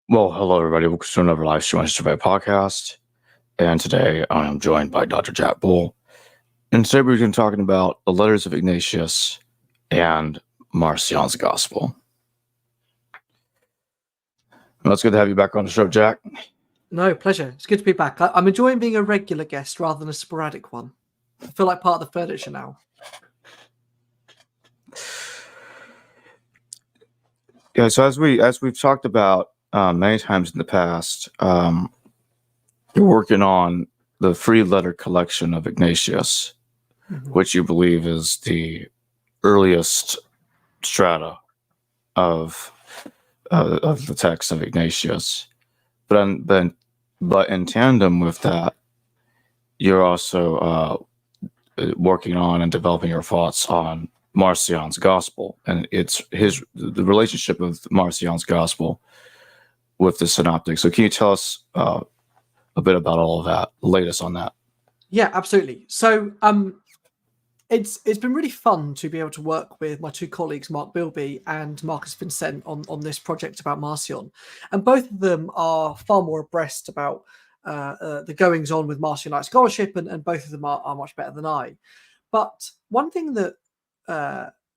Well, hello everybody. Welcome to another live stream on Survey podcast. And today I am joined by Dr. Jack Bull. And today we're going to be talking about the letters of Ignatius and Marcion's Gospel. Well, it's good to have you back on the show, Jack. No, pleasure. It's good to be back. I'm enjoying being a regular guest rather than a sporadic one. I feel like part of the furniture now. Yeah, so as we've talked about many times in the past, you're working on the free letter collection of Ignatius, which you believe is the earliest strata of the text of Ignatius. But in tandem with that, you're also working on and developing your thoughts on Marcion's Gospel, and the relationship of Marcion's Gospel with the Synoptic. So can you tell us a bit about all of that, the latest on that? Yeah, absolutely. So it's been really fun to be able to work with my two colleagues, Mark Bilby and Marcus Vincent, on this project about Marcion. And both of them are far more abreast about the goings on with Marcionite scholarship, and both of them are much better than I. But one thing that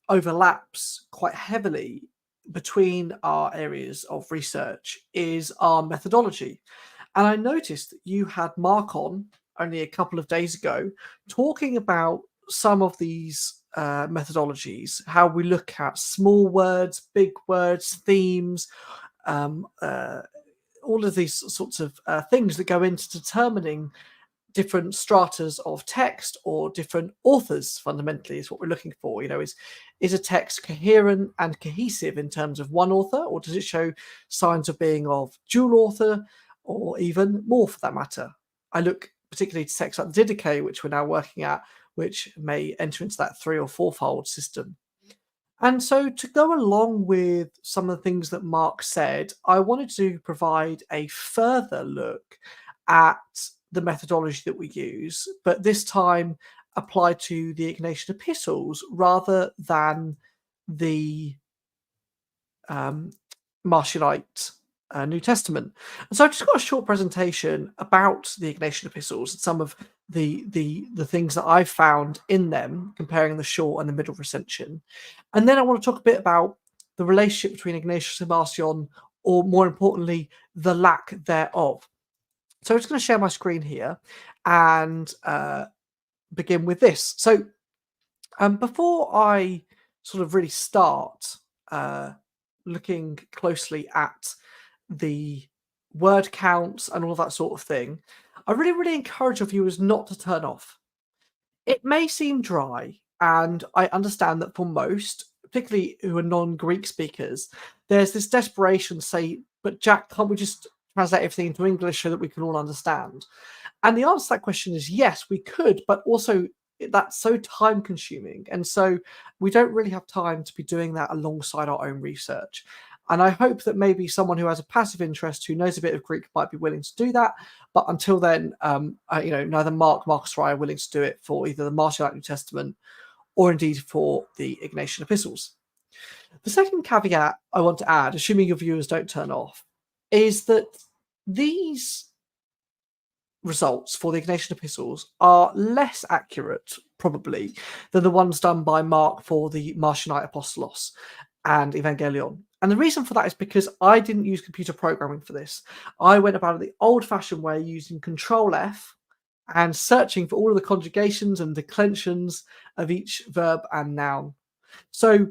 overlaps quite heavily between our areas of research is our methodology. And I noticed that you had Mark on only a couple of days ago talking about some of these methodologies, how we look at small words, big words, themes, all of these sorts of things that go into determining different stratas of text, or different authors fundamentally is what we're looking for. Is a text coherent and cohesive in terms of one author, or does it show signs of being of dual author, or even more for that matter? I look particularly to texts like the Didache, which we're now working at, which may enter into that 3- or 4-fold system. And so, to go along with some of the things that Mark said, I wanted to provide a further look at the methodology that we use, but this time applied to the Ignatian epistles rather than the Marcionite New Testament. And so I've just got a short presentation about the Ignatian epistles and some of the things that I've found in them, comparing the short and the middle recension. And then I want to talk a bit about the relationship between Ignatius and Marcion, or more importantly, the lack thereof. So I'm just going to share my screen here and begin with this. So before I sort of really start looking closely at the word counts and all that sort of thing, I really, really encourage our viewers not to turn off. It may seem dry, and I understand that for most, particularly who are non-Greek speakers, there's this desperation to say, but Jack, can't we just translate everything into English so that we can all understand? And the answer to that question is yes, we could, but also that's so time consuming. And so we don't really have time to be doing that alongside our own research. And I hope that maybe someone who has a passive interest, who knows a bit of Greek, might be willing to do that. But until then, neither Marcus or I are willing to do it for either the Marcionite New Testament or indeed for the Ignatian epistles. The second caveat I want to add, assuming your viewers don't turn off, is that these results for the Ignatian epistles are less accurate, probably, than the ones done by Mark for the Marcionite Apostolos and Evangelion. And the reason for that is because I didn't use computer programming for this. I went about it the old-fashioned way, using Control F and searching for all of the conjugations and declensions of each verb and noun. So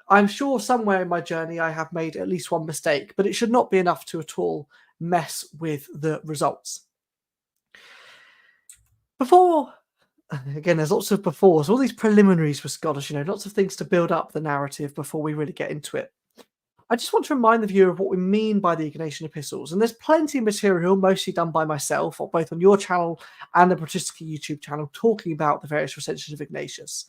I'm sure somewhere in my journey I have made at least one mistake, but it should not be enough to at all mess with the results. Again, there's lots of befores, all these preliminaries for scholars, lots of things to build up the narrative before we really get into it. I just want to remind the viewer of what we mean by the Ignatian epistles, and there's plenty of material, mostly done by myself, or both on your channel and the Patristica YouTube channel, talking about the various recensions of Ignatius.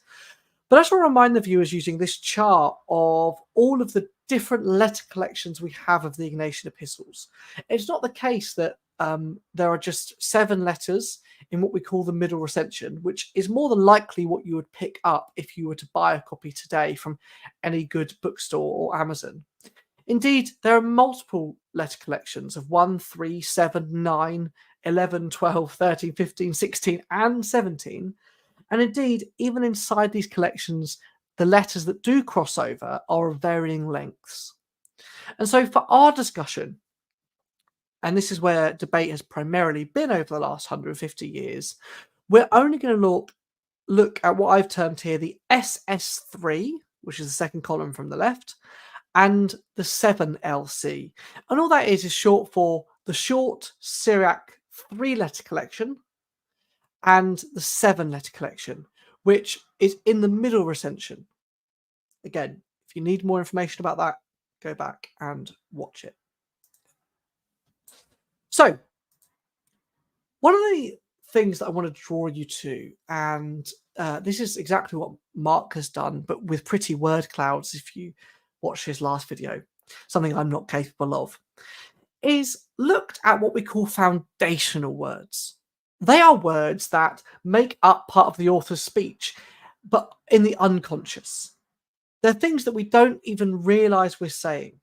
But I just want to remind the viewers, using this chart, of all of the different letter collections we have of the Ignatian epistles. It's not the case that there are just 7 letters in what we call the middle recension, which is more than likely what you would pick up if you were to buy a copy today from any good bookstore or Amazon. Indeed, there are multiple letter collections of 1, 3, 7, 9, 11, 12, 13, 15, 16, and 17. And indeed, even inside these collections, the letters that do cross over are of varying lengths. And so for our discussion, and this is where debate has primarily been over the last 150 years, we're only going to look at what I've termed here the SS3, which is the second column from the left, and the 7LC. And all that is short for the short Syriac 3-letter collection and the 7-letter collection, which is in the middle recension. Again, if you need more information about that, go back and watch it. So, one of the things that I want to draw you to, and this is exactly what Mark has done, but with pretty word clouds, if you watch his last video, something I'm not capable of, is looked at what we call foundational words. They are words that make up part of the author's speech, but in the unconscious. They're things that we don't even realize we're saying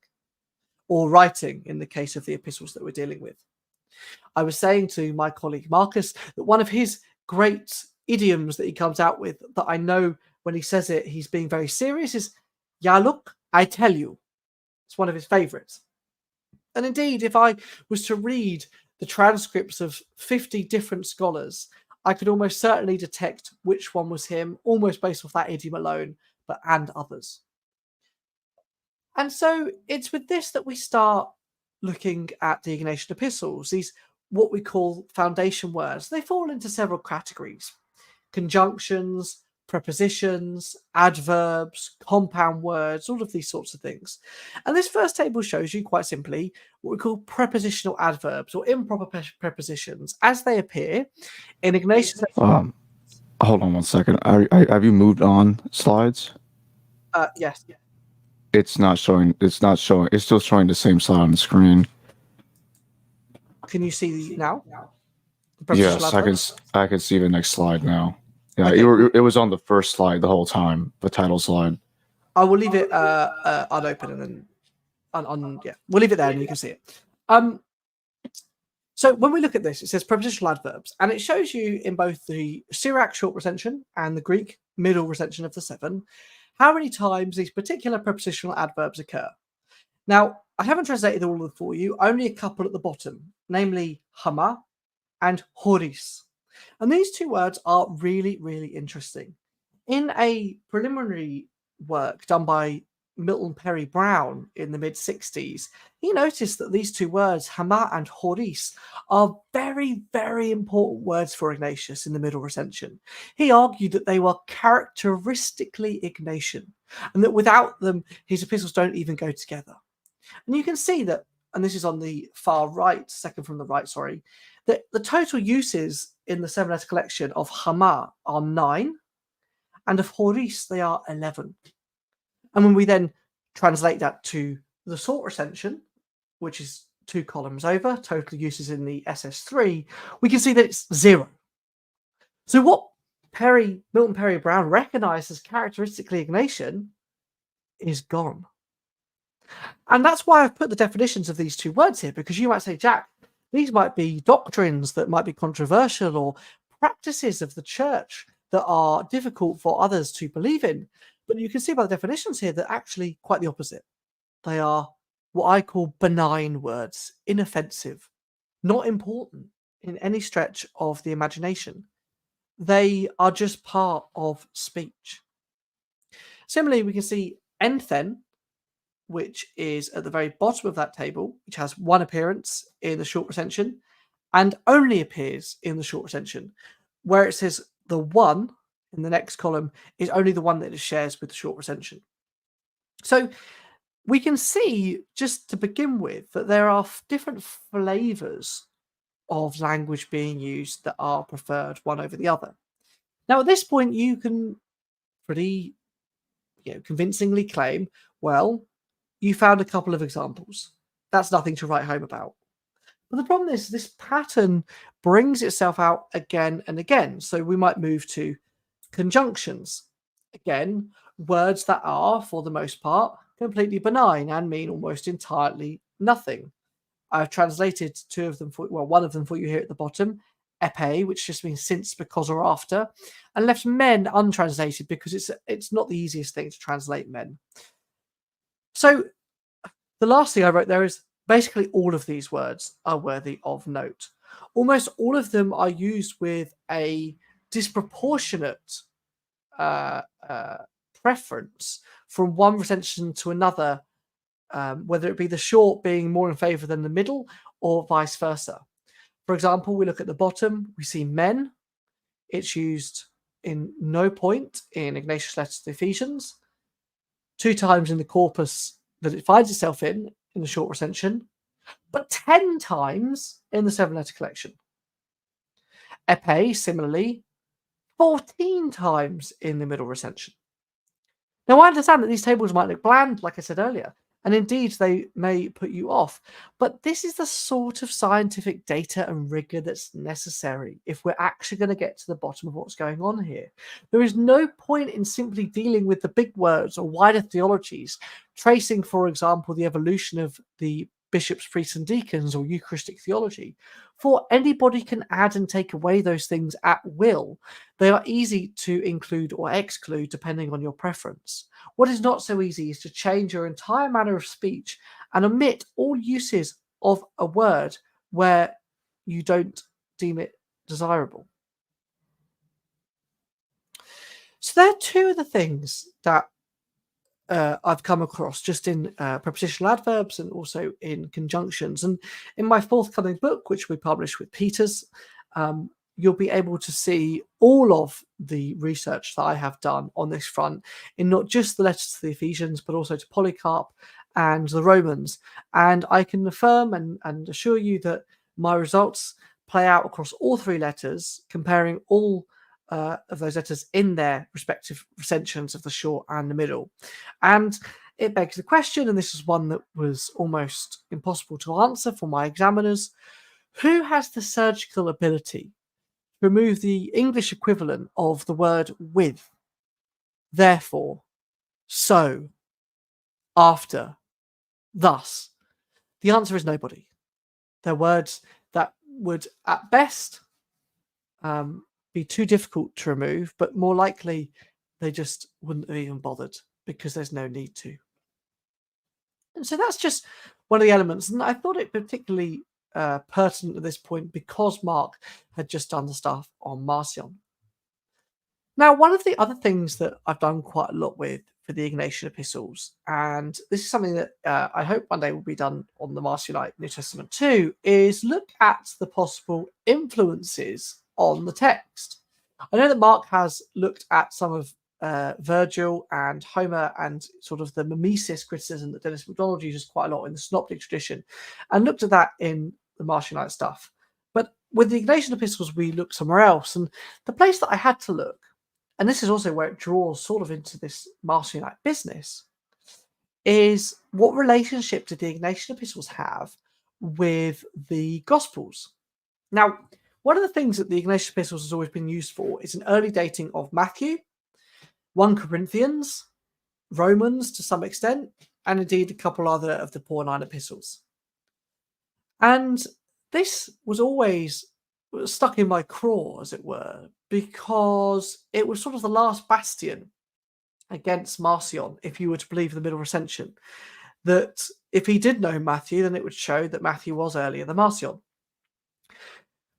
or writing in the case of the epistles that we're dealing with. I was saying to my colleague Marcus that one of his great idioms that he comes out with, that I know when he says it, he's being very serious, is, "Ya look, I tell you." It's one of his favorites. And indeed, if I was to read the transcripts of 50 different scholars, I could almost certainly detect which one was him, almost based off that idiom alone, and others. And so it's with this that we start looking at the Ignatian epistles, these what we call foundation words. They fall into several categories: conjunctions, prepositions, adverbs, compound words, all of these sorts of things. And this first table shows you quite simply what we call prepositional adverbs or improper prepositions as they appear in Ignatius. Hold on one second. Have you moved on slides? Yes. It's not showing. It's still showing the same slide on the screen. Can you see now? Yes, I can see the next slide now. Yeah, Okay. it was on the first slide the whole time, the title slide. I will leave it unopened and then we'll leave it there and you can see it. So when we look at this, it says prepositional adverbs, and it shows you in both the Syriac short recension and the Greek middle recension of the 7 how many times these particular prepositional adverbs occur. Now, I haven't translated all of them for you, only a couple at the bottom, namely hama and horis. And these two words are really, really interesting. In a preliminary work done by Milton Perry Brown in the mid-60s, he noticed that these two words, hama and horis, are very, very important words for Ignatius in the middle recension. He argued that they were characteristically Ignatian, and that without them, his epistles don't even go together. And you can see that, and this is on the far right, second from the right, sorry, that the total uses in the 7-letter collection of hama are 9, and of horis they are 11. And when we then translate that to the short recension, which is 2 columns over, total uses in the SS3, we can see that it's 0. So what Milton Perry Brown recognized as characteristically Ignatian is gone. And that's why I've put the definitions of these two words here, because you might say, Jack, these might be doctrines that might be controversial or practices of the church that are difficult for others to believe in. But you can see by the definitions here that actually quite the opposite. They are what I call benign words, inoffensive, not important in any stretch of the imagination. They are just part of speech. Similarly, we can see enthen, which is at the very bottom of that table, which has 1 appearance in the short recension and only appears in the short recension, where it says the 1 in the next column is only the one that it shares with the short recension. So we can see, just to begin with, that there are different flavors of language being used that are preferred one over the other. Now, at this point, you can pretty convincingly claim, well, you found a couple of examples. That's nothing to write home about. But the problem is this pattern brings itself out again and again. So we might move to conjunctions. Again, words that are, for the most part, completely benign and mean almost entirely nothing. I've translated two of them one of them for you here at the bottom, epe, which just means since, because, or after, and left men untranslated because it's not the easiest thing to translate men. So the last thing I wrote there is basically all of these words are worthy of note. Almost all of them are used with a disproportionate preference from one recension to another, whether it be the short being more in favour than the middle or vice versa. For example, we look at the bottom, we see men. It's used in no point in Ignatius' letter to the Ephesians, 2 times in the corpus that it finds itself in the short recension, but 10 times in the 7-letter collection. Epe, similarly, 14 times in the middle recension. Now, I understand that these tables might look bland, like I said earlier, and indeed they may put you off, but this is the sort of scientific data and rigor that's necessary if we're actually going to get to the bottom of what's going on here. There is no point in simply dealing with the big words or wider theologies, tracing, for example, the evolution of the bishops, priests, and deacons, or Eucharistic theology, for anybody can add and take away those things at will. They are easy to include or exclude depending on your preference. What is not so easy is to change your entire manner of speech and omit all uses of a word where you don't deem it desirable. So there are two of the things that I've come across just in prepositional adverbs and also in conjunctions. And in my forthcoming book, which we publish with Peters, you'll be able to see all of the research that I have done on this front in not just the letters to the Ephesians, but also to Polycarp and the Romans. And I can affirm and assure you that my results play out across all 3 letters, comparing all of those letters in their respective recensions of the short and the middle. And it begs the question, and this is one that was almost impossible to answer for my examiners, who has the surgical ability to remove the English equivalent of the word with, therefore, so, after, thus? The answer is nobody. They're words that would, at best, be too difficult to remove, but more likely they just wouldn't have even bothered because there's no need to. And so that's just one of the elements, and I thought it particularly pertinent at this point because Mark had just done the stuff on Marcion. Now, one of the other things that I've done quite a lot with for the Ignatian epistles, and this is something that I hope one day will be done on the Marcionite New Testament too, is look at the possible influences on the text. I know that Mark has looked at some of Virgil and Homer and sort of the mimesis criticism that Dennis MacDonald uses quite a lot in the Synoptic tradition, and looked at that in the Marcionite stuff. But with the Ignatian epistles, we look somewhere else, and the place that I had to look, and this is also where it draws sort of into this Marcionite business, is what relationship did the Ignatian epistles have with the Gospels? Now, one of the things that the Ignatian epistles has always been used for is an early dating of Matthew, 1 Corinthians, Romans to some extent, and indeed a couple other of the Pauline epistles. And this was always stuck in my craw, as it were, because it was sort of the last bastion against Marcion, if you were to believe the middle recension, that if he did know Matthew, then it would show that Matthew was earlier than Marcion.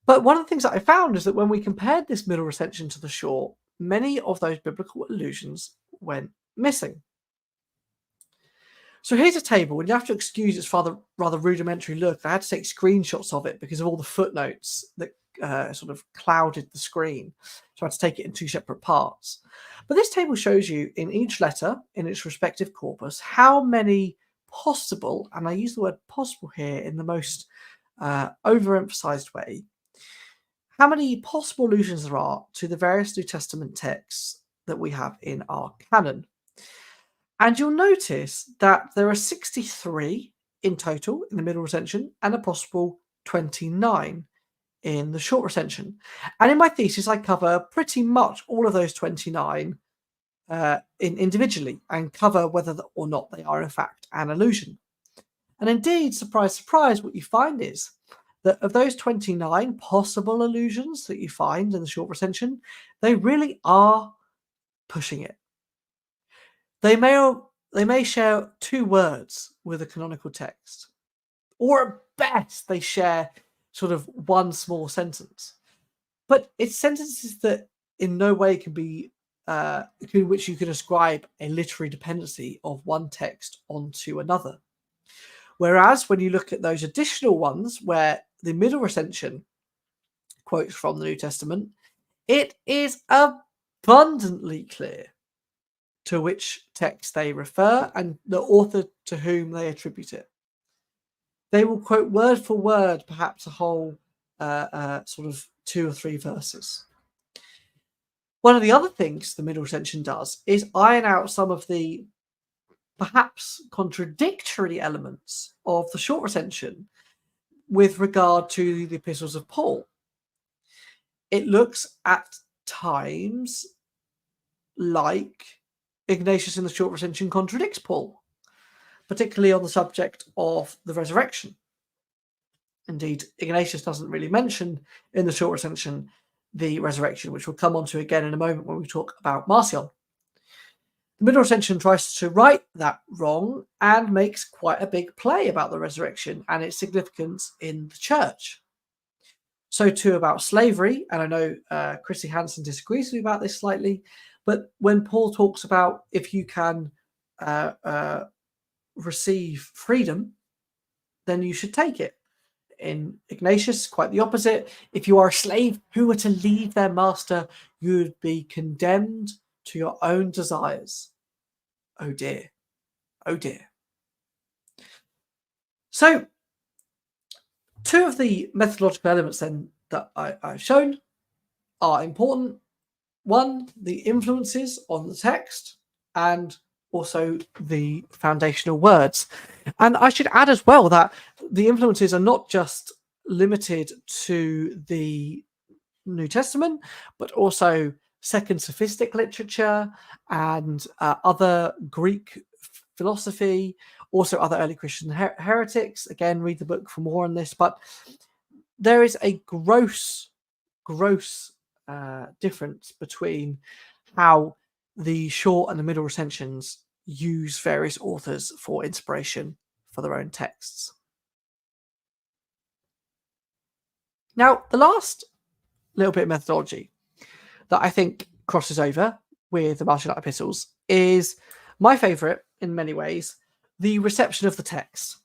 But one of the things that I found is that when we compared this middle recension to the short, many of those biblical allusions went missing. So here's a table, and you have to excuse its rather rudimentary look. I had to take screenshots of it because of all the footnotes that sort of clouded the screen. So I had to take it in 2 separate parts. But this table shows you in each letter, in its respective corpus, how many possible, and I use the word possible here in the most overemphasized way, how many possible allusions there are to the various New Testament texts that we have in our canon. And you'll notice that there are 63 in total in the middle recension and a possible 29 in the short recension. And in my thesis, I cover pretty much all of those 29 individually and cover whether or not they are in fact an allusion. And indeed, surprise, surprise, what you find is that of those 29 possible allusions that you find in the short recension, they really are pushing it. They may share 2 words with a canonical text, or at best they share sort of one small sentence. But it's sentences that in no way can be in which you could ascribe a literary dependency of one text onto another. Whereas when you look at those additional ones where the middle recension quotes from the New Testament, it is abundantly clear to which text they refer and the author to whom they attribute it. They will quote word for word, perhaps a whole sort of 2 or 3 verses. One of the other things the middle recension does is iron out some of the perhaps contradictory elements of the short recension with regard to the epistles of Paul. It looks at times like Ignatius in the short recension contradicts Paul, particularly on the subject of the resurrection. Indeed, Ignatius doesn't really mention in the short recension the resurrection, which we'll come on to again in a moment when we talk about Marcion. The middle recension tries to right that wrong and makes quite a big play about the resurrection and its significance in the church. So too about slavery, and I know Chrissy Hansen disagrees with me about this slightly, but when Paul talks about if you can receive freedom, then you should take it. In Ignatius, quite the opposite. If you are a slave who were to leave their master, you would be condemned to your own desires. Oh dear. Oh dear. So, 2 of the methodological elements then that I've shown are important. One, the influences on the text, and also the foundational words. And I should add as well that the influences are not just limited to the New Testament, but also Second Sophistic literature and other Greek philosophy, also other early Christian heretics. Again, read the book for more on this. But there is a gross difference between how the short and the middle recensions use various authors for inspiration for their own texts. Now, the last little bit of methodology that I think crosses over with the Marcion epistles is my favourite in many ways, the reception of the text.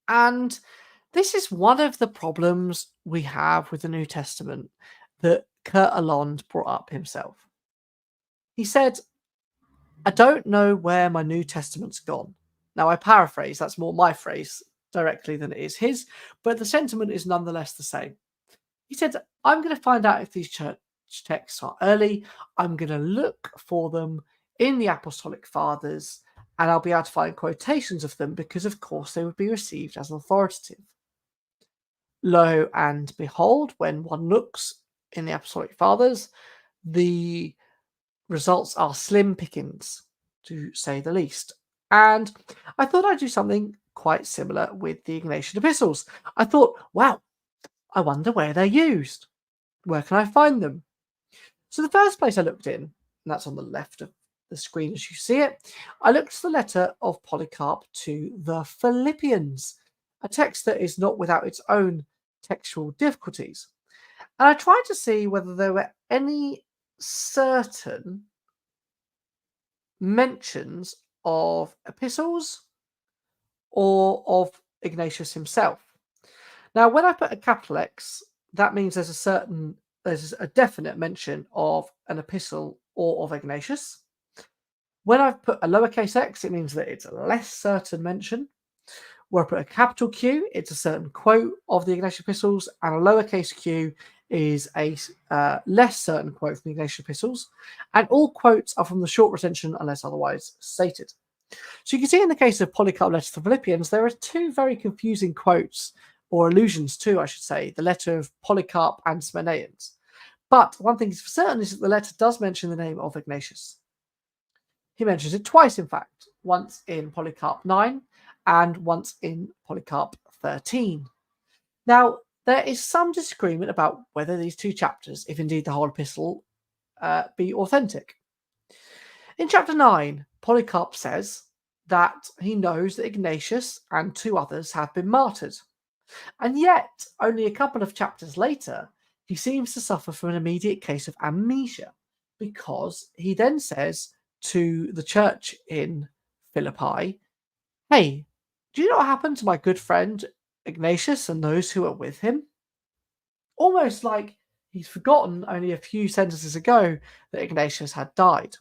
And this is one of the problems we have with the New Testament that Kurt Aland brought up himself. He said, I don't know where my New Testament's gone. Now, I paraphrase, that's more my phrase directly than it is his, but the sentiment is nonetheless the same. He said, I'm going to find out if these church texts are early. I'm going to look for them in the Apostolic Fathers, and I'll be able to find quotations of them because, of course, they would be received as authoritative. Lo and behold, when one looks in the Apostolic Fathers, the results are slim pickings, to say the least. And I thought I'd do something quite similar with the Ignatian epistles. I thought, wow, I wonder where they're used. Where can I find them? So the first place I looked in, and that's on the left of the screen as you see it, I looked at the letter of Polycarp to the Philippians, a text that is not without its own textual difficulties. And I tried to see whether there were any certain mentions of epistles or of Ignatius himself. Now, when I put a capital X, that means there's a definite mention of an epistle or of Ignatius. When I've put a lowercase x, it means that it's a less certain mention. Where I put a capital Q, it's a certain quote of the Ignatian epistles, and a lowercase q is a less certain quote from the Ignatian epistles. And all quotes are from the short recension unless otherwise stated. So you can see in the case of Polycarp letter to the Philippians, there are 2 very confusing quotes, or allusions to, I should say, the letter of Polycarp and Smenaeans. But one thing is for certain is that the letter does mention the name of Ignatius. He mentions it twice, in fact, once in Polycarp 9 and once in Polycarp 13. Now, there is some disagreement about whether these two chapters, if indeed the whole epistle, be authentic. In chapter 9, Polycarp says that he knows that Ignatius and 2 others have been martyred. And yet, only a couple of chapters later, he seems to suffer from an immediate case of amnesia, because he then says to the church in Philippi, "Hey, do you know what happened to my good friend Ignatius and those who are with him?" Almost like he's forgotten only a few sentences ago that Ignatius had died.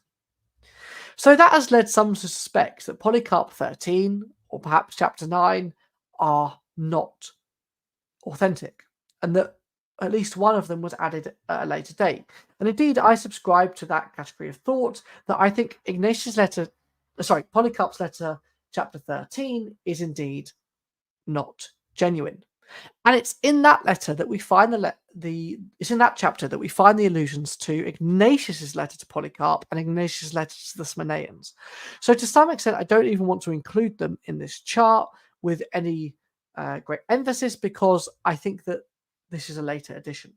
So that has led some to suspect that Polycarp 13, or perhaps chapter 9, are not authentic, and that at least one of them was added at a later date. And indeed, I subscribe to that category of thought, that I think Polycarp's letter, chapter 13, is indeed not genuine. And it's in that letter that we find it's in that chapter that we find the allusions to Ignatius's letter to Polycarp and Ignatius's letter to the Smyrnaeans. So to some extent, I don't even want to include them in this chart with any great emphasis, because I think that this is a later addition,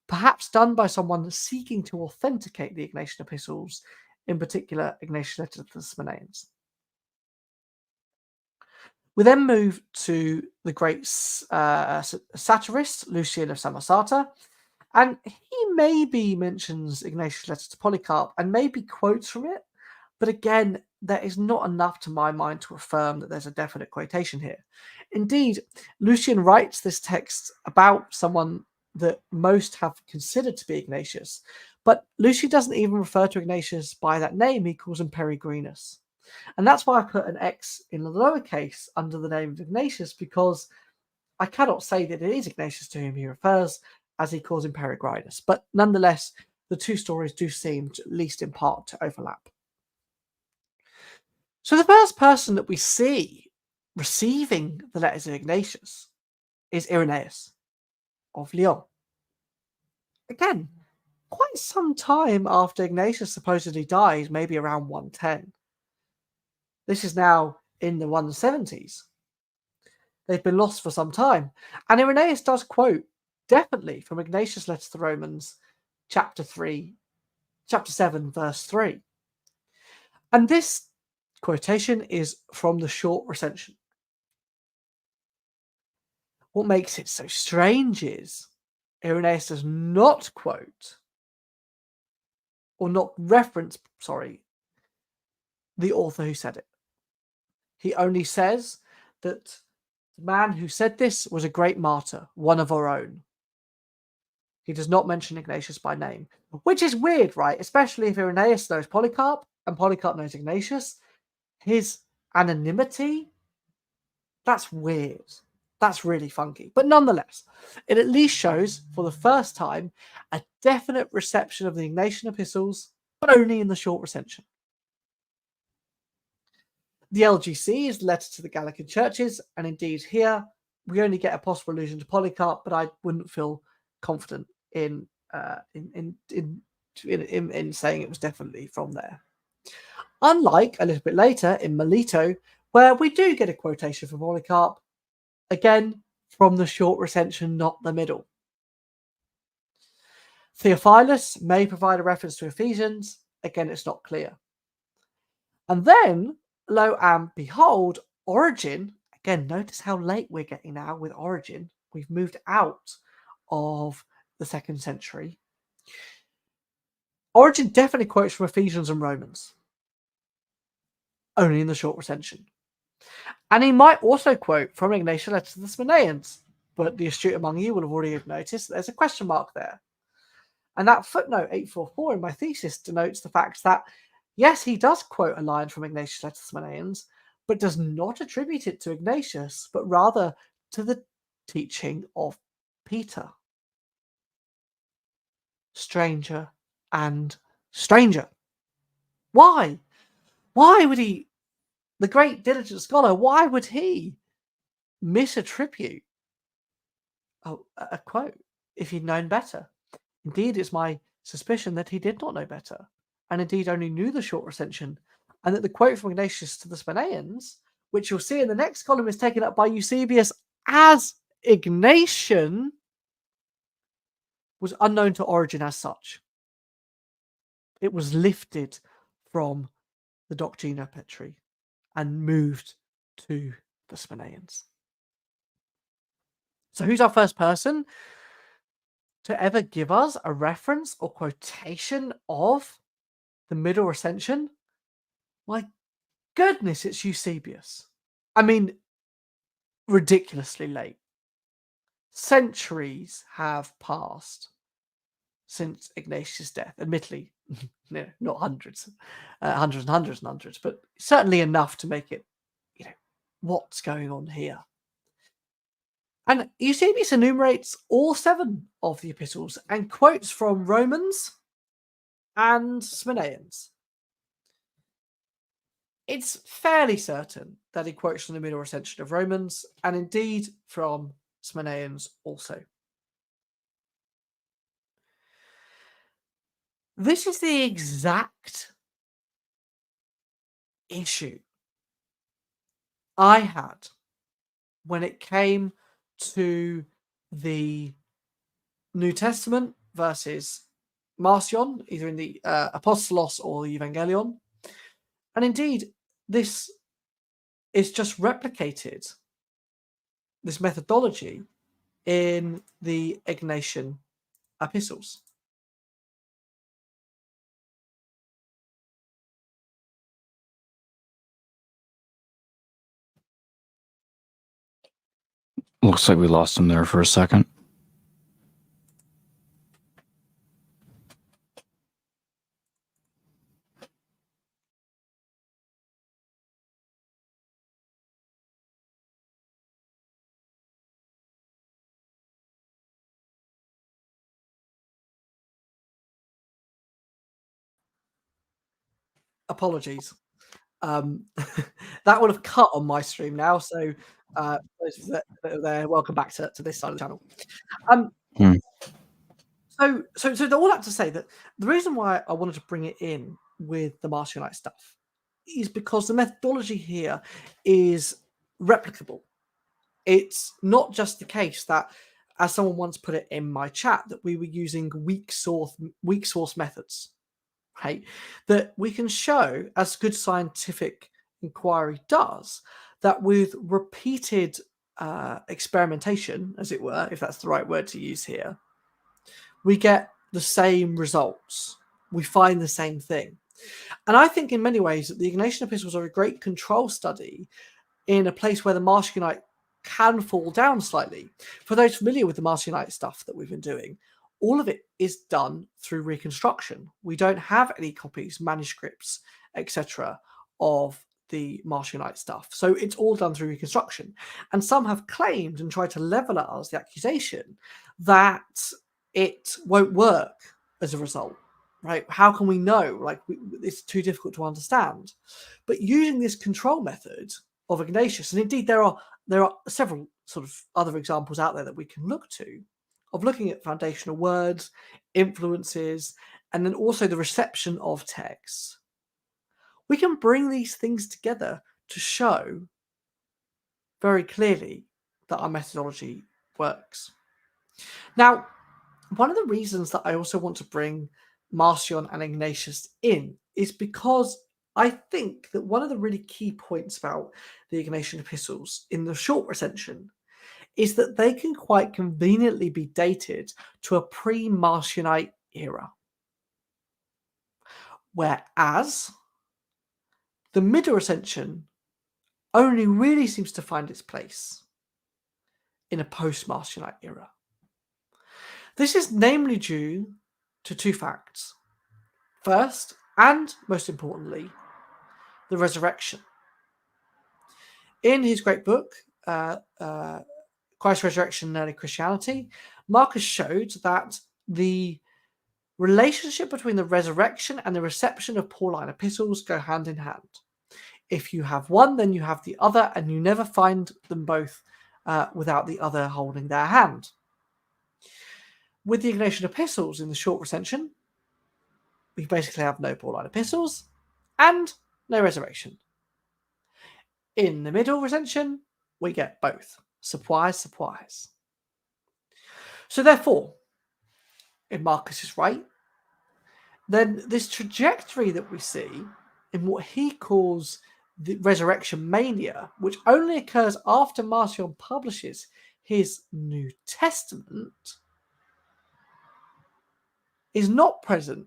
perhaps done by someone seeking to authenticate the Ignatian epistles, in particular Ignatius' letter to the Smyrnaeans. We then move to the great satirist Lucian of Samosata, and he maybe mentions Ignatius' letter to Polycarp and maybe quotes from it, but again, there is not enough to my mind to affirm that there's a definite quotation here. Indeed, Lucian writes this text about someone that most have considered to be Ignatius, but Lucian doesn't even refer to Ignatius by that name. He calls him Peregrinus. And that's why I put an X in the lowercase under the name of Ignatius, because I cannot say that it is Ignatius to whom he refers, as he calls him Peregrinus. But nonetheless, the two stories do seem, at least in part, to overlap. So the first person that we see receiving the letters of Ignatius is Irenaeus of Lyon. Again, quite some time after Ignatius supposedly died, maybe around 110. This is now in the 170s. They've been lost for some time. And Irenaeus does quote definitely from Ignatius' letter to the Romans, chapter 7, verse 3. And this quotation is from the short recension. What makes it so strange is Irenaeus does not quote, or not reference, the author who said it. He only says that the man who said this was a great martyr, one of our own. He does not mention Ignatius by name, which is weird, right? Especially if Irenaeus knows Polycarp and Polycarp knows Ignatius. His anonymity, that's weird. That's really funky. But nonetheless, it at least shows, for the first time, a definite reception of the Ignatian epistles, but only in the short recension. The LGC is the letter to the Gallican churches, and indeed here we only get a possible allusion to Polycarp, but I wouldn't feel confident in saying it was definitely from there. Unlike a little bit later in Melito, where we do get a quotation from Polycarp, again from the short recension, not the middle. Theophilus may provide a reference to Ephesians, again it's not clear. And then, lo and behold, Origen, again, notice how late we're getting now with Origen. We've moved out of the 2nd century. Origen definitely quotes from Ephesians and Romans, only in the short recension. And he might also quote from Ignatius' letter to the Smyrnaeans, but the astute among you will have already noticed there's a question mark there. And that footnote 844 in my thesis denotes the fact that, yes, he does quote a line from Ignatius' letter to the Smyrnaeans, but does not attribute it to Ignatius, but rather to the teaching of Peter. Stranger and stranger. Why? Why would he, the great diligent scholar, why would he misattribute a quote if he'd known better? Indeed, it's my suspicion that he did not know better, and indeed only knew the short recension, and that the quote from Ignatius to the Smaneans, which you'll see in the next column, is taken up by Eusebius as Ignatian, was unknown to Origen as such. It was lifted from the Doctrina Petri and moved to the Smaneans. So who's our first person to ever give us a reference or quotation of the middle recension? My goodness, it's Eusebius. I mean, ridiculously late. Centuries have passed since Ignatius' death. Admittedly, no, not hundreds, hundreds and hundreds and hundreds, but certainly enough to make it, what's going on here? And Eusebius enumerates all 7 of the epistles and quotes from Romans and Smaneans. It's fairly certain that he quotes from the middle recension of Romans and indeed from Smaneans also. This is the exact issue I had when it came to the New Testament versus Marcion, either in the Apostolos or the Evangelion. And indeed, this is just replicated, this methodology, in the Ignatian epistles. Looks like we lost him there for a second. Apologies. That would have cut on my stream now, so those that are there, welcome back to this side of the channel. So all that to say that the reason why I wanted to bring it in with the Marcionite stuff is because the methodology here is replicable. It's not just the case that, as someone once put it in my chat, that we were using weak source methods, right? That we can show, as good scientific inquiry does, that with repeated experimentation, as it were, if that's the right word to use here, we get the same results. We find the same thing. And I think in many ways that the Ignatian epistles are a great control study in a place where the Marcionite can fall down slightly. For those familiar with the Marcionite stuff that we've been doing, all of it is done through reconstruction. We don't have any copies, manuscripts, etc. of the Marcionite stuff. So it's all done through reconstruction. And some have claimed and tried to level at us the accusation that it won't work as a result, right? How can we know? It's too difficult to understand. But using this control method of Ignatius, and indeed there are several sort of other examples out there that we can look to, of looking at foundational words, influences, and then also the reception of texts. We can bring these things together to show very clearly that our methodology works. Now, one of the reasons that I also want to bring Marcion and Ignatius in is because I think that one of the really key points about the Ignatian epistles in the short recension is that they can quite conveniently be dated to a pre-Marcionite era. Whereas the middle recension only really seems to find its place in a post-Marcionite era. This is namely due to 2 facts. First, and most importantly, the resurrection. In his great book, Christ's Resurrection and Early Christianity, Marcus showed that the relationship between the resurrection and the reception of Pauline epistles go hand in hand. If you have one, then you have the other, and you never find them both without the other holding their hand. with the Ignatian epistles in the short recension, we basically have no Pauline epistles and no resurrection. In the middle recension, we get both. Surprise, surprise. So therefore, if Marcus is right, then this trajectory that we see in what he calls the resurrection mania, which only occurs after Marcion publishes his New Testament, is not present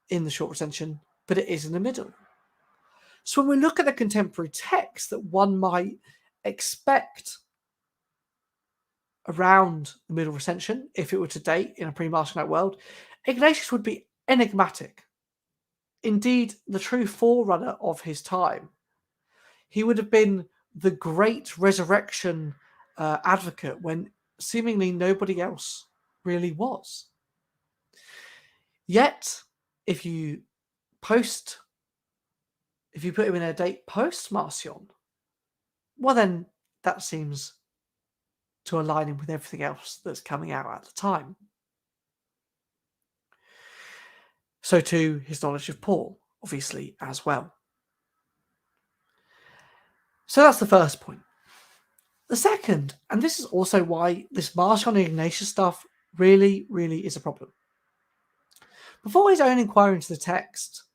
in the short recension, but it is in the middle. So when we look at the contemporary text that one might expect around the middle recension, if it were to date in a pre-Marcionite world, Ignatius would be enigmatic. Indeed, the true forerunner of his time. He would have been the great resurrection advocate when seemingly nobody else really was. Yet, if you put him in a date post Marcion, well then that seems to align him with everything else that's coming out at the time. So too his knowledge of Paul, obviously, as well. So that's the first point. The second, and this is also why this Marcion and Ignatius stuff really, really is a problem. Before his own inquiry into the text,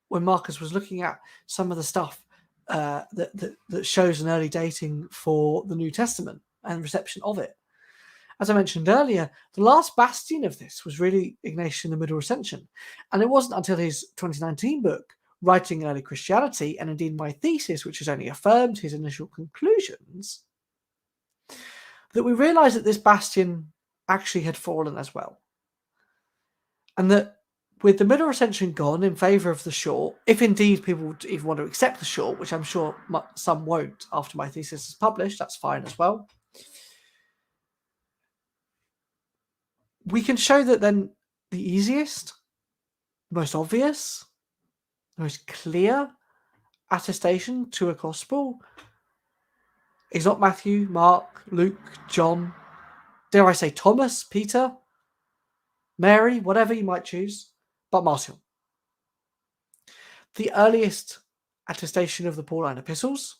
when Marcus was looking at some of the stuff that shows an early dating for the New Testament and reception of it, as I mentioned earlier, the last bastion of this was really Ignatius in the Middle Recension. And it wasn't until his 2019 book, Writing Early Christianity, and indeed my thesis, which has only affirmed his initial conclusions, that we realised that this bastion actually had fallen as well. And that with the Middle Recension gone in favour of the short, if indeed people would even want to accept the short, which I'm sure some won't after my thesis is published, that's fine as well. We can show that then the easiest, most obvious, most clear attestation to a gospel is not Matthew, Mark, Luke, John, dare I say Thomas, Peter, Mary, whatever you might choose, but Marcion. The earliest attestation of the Pauline epistles,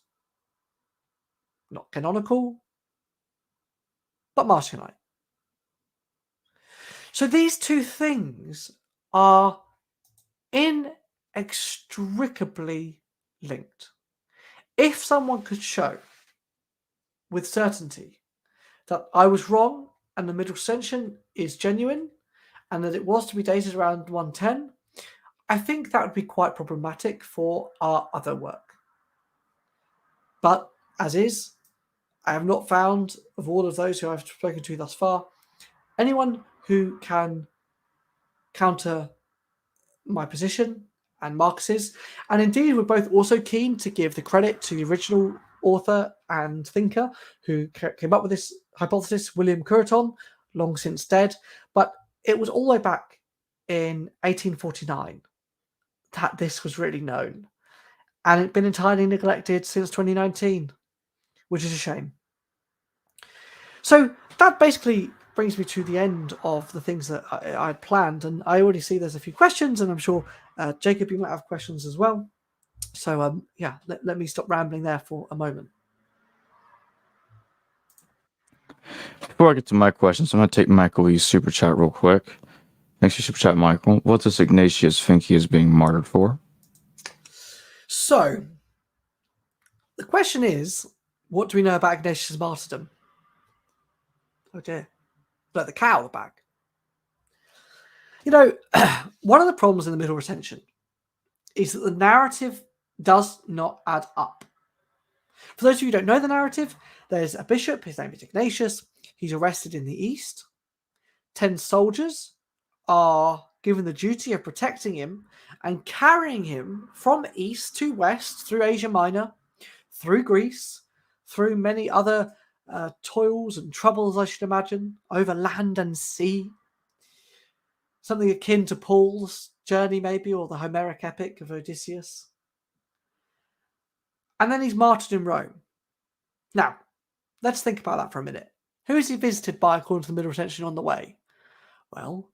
not canonical, but Marcionite. So these two things are inextricably linked. If someone could show with certainty that I was wrong and the Middle Recension is genuine and that it was to be dated around 110, I think that would be quite problematic for our other work. But as is, I have not found, of all of those who I've spoken to thus far, anyone who can counter my position and Marcus's. And indeed, we're both also keen to give the credit to the original author and thinker who came up with this hypothesis, William Cureton, long since dead. But it was all the way back in 1849 that this was really known. And it's been entirely neglected since 2019, which is a shame. So that basically brings me to the end of the things that I had planned. And I already see there's a few questions, and I'm sure, Jacob, you might have questions as well. So, let me stop rambling there for a moment. Before I get to my questions, I'm going to take Michael E's super chat real quick. Thanks for super chat, Michael. What does Ignatius think he is being martyred for? So, the question is, what do we know about Ignatius' martyrdom? Oh dear. Like the cow at the back. You know, one of the problems in the Middle Recension is that the narrative does not add up. For those of you who don't know the narrative, there's a bishop, his name is Ignatius. He's arrested in the east. 10 soldiers are given the duty of protecting him and carrying him from east to west through Asia Minor, through Greece, through many other toils and troubles, I should imagine, over land and sea. Something akin to Paul's journey, maybe, or the Homeric epic of Odysseus. And then he's martyred in Rome. Now, let's think about that for a minute. Who is he visited by according to the Middle Recension on the way? Well,